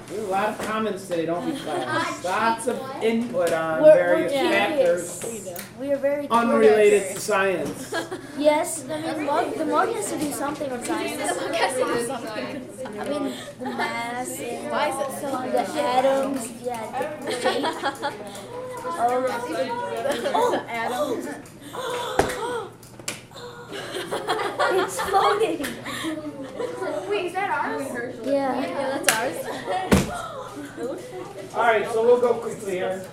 There's a lot of comments today, don't be class. Lots of What? input on We're various curious. factors We are very unrelated curious. to science. Yes, I mean, the mug has to do something with science. I mean, the mass, and Why is it so the atoms, yeah, the shape. Oh, Atoms. it's floating. Wait, is that ours? Yeah. Yeah, that's ours. All right, so we'll go quickly here.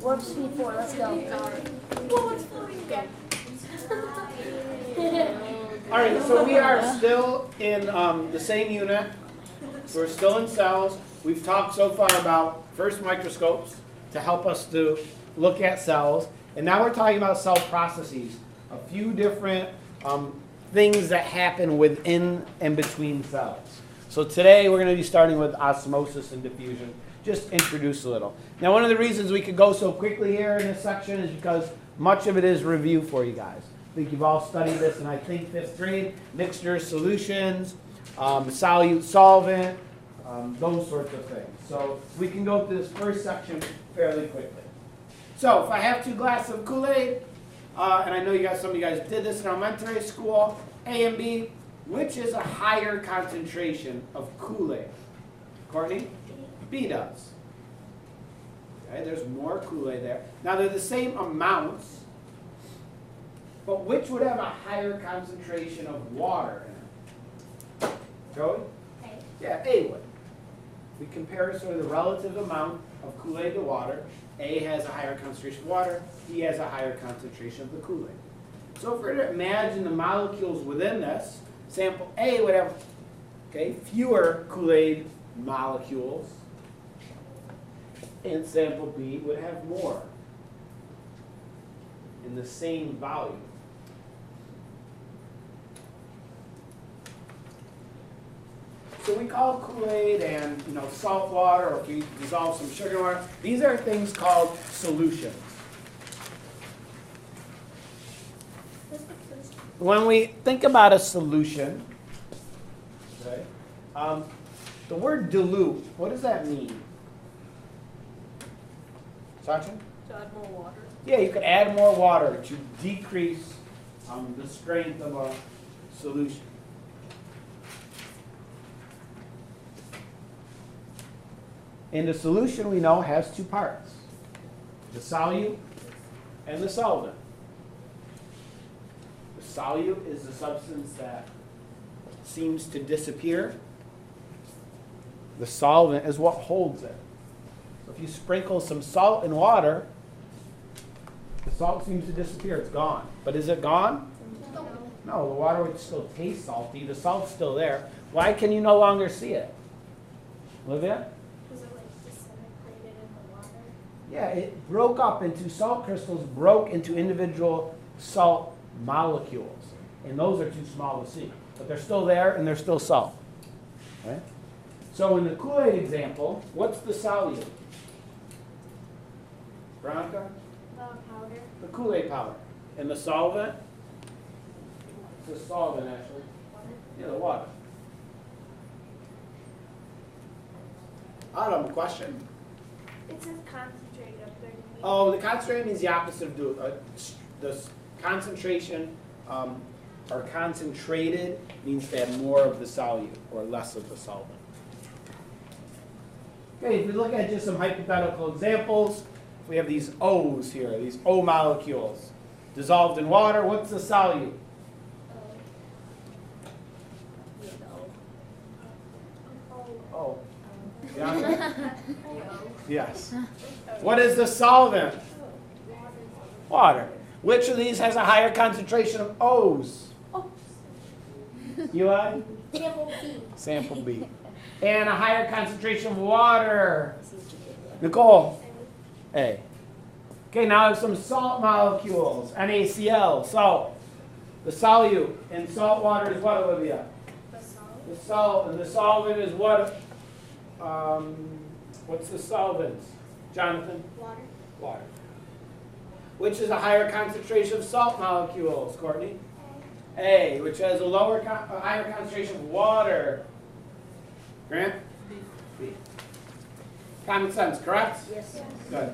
Warp speed 4, let's go. All right, so we are still in the same unit. So we're still in cells. We've talked so far about first microscopes to help us to look at cells. And now we're talking about cell processes, a few different things that happen within and between cells. So today we're going to be starting with osmosis and diffusion. Just introduce a little. Now one of the reasons we could go so quickly here in this section is because much of it is review for you guys. I think you've all studied this in, I think, 5th grade, mixtures, solutions, solute, solvent, those sorts of things. So we can go through this first section fairly quickly. So if I have 2 glasses of Kool-Aid, and I know you guys, some of you guys did this in elementary school, A and B, which is a higher concentration of Kool-Aid? Courtney? B does. Okay, there's more Kool-Aid there. Now they're the same amounts, but which would have a higher concentration of water in it? Joey? A. Yeah, A would. We compare sort of the relative amount of Kool-Aid to water. A has a higher concentration of water. B has a higher concentration of the Kool-Aid. So if we're to imagine the molecules within this, sample A would have fewer Kool-Aid molecules, and sample B would have more in the same volume. So we call Kool-Aid and salt water, or if we dissolve some sugar in water, these are things called solutions. When we think about a solution, okay, the word dilute, what does that mean? Sachin? To add more water. Yeah, you could add more water to decrease the strength of a solution. And the solution, we know, has 2 parts. The solute and the solvent. The solute is the substance that seems to disappear. The solvent is what holds it. So if you sprinkle some salt in water, the salt seems to disappear. It's gone. But is it gone? No, the water would still taste salty. The salt's still there. Why can you no longer see it? Olivia? Was it like disintegrated in the water? Yeah, it broke up into salt crystals, broke into individual salt molecules. And those are too small to see. But they're still there and they're still salt. Right? So in the Kool-Aid example, what's the solute? Veronica? The powder. The Kool-Aid powder. And the solvent? It's the solvent, actually. Yeah, the water. Autumn, question. It says concentrated up there. Oh, the concentrated means the opposite of the concentration, or concentrated means to have more of the solute or less of the solvent. Okay, if we look at just some hypothetical examples, we have these O's here, these O molecules. Dissolved in water, what's the solute? Oh. Yeah. Yes. What is the solvent? Water. Which of these has a higher concentration of O's? Eli? Sample B. Sample B. And a higher concentration of water? Nicole? A. Okay, now I have some salt molecules. NaCl, salt. The solute in salt water is what, Olivia? The salt. The salt, and the solvent is what? What's the solvent? Jonathan? Water. Water. Which is a higher concentration of salt molecules, Courtney? A, which has a higher concentration of water. Grant? B. Common sense, correct? Yes. Good.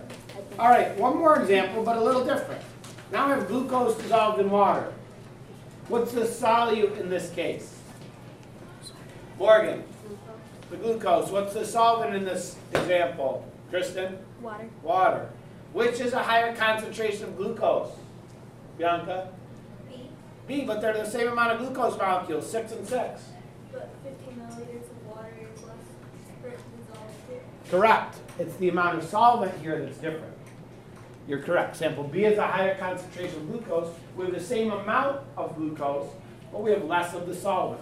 All right, one more example, but a little different. Now I have glucose dissolved in water. What's the solute in this case? Morgan, the glucose. What's the solvent in this example? Kristen? Water. Water. Which is a higher concentration of glucose? Bianca? B. B, but they're the same amount of glucose molecules, 6 and 6. But 15 milliliters of water is less for it to dissolve here. Correct. It's the amount of solvent here that's different. You're correct. Sample B is a higher concentration of glucose. We have the same amount of glucose, but we have less of the solvent.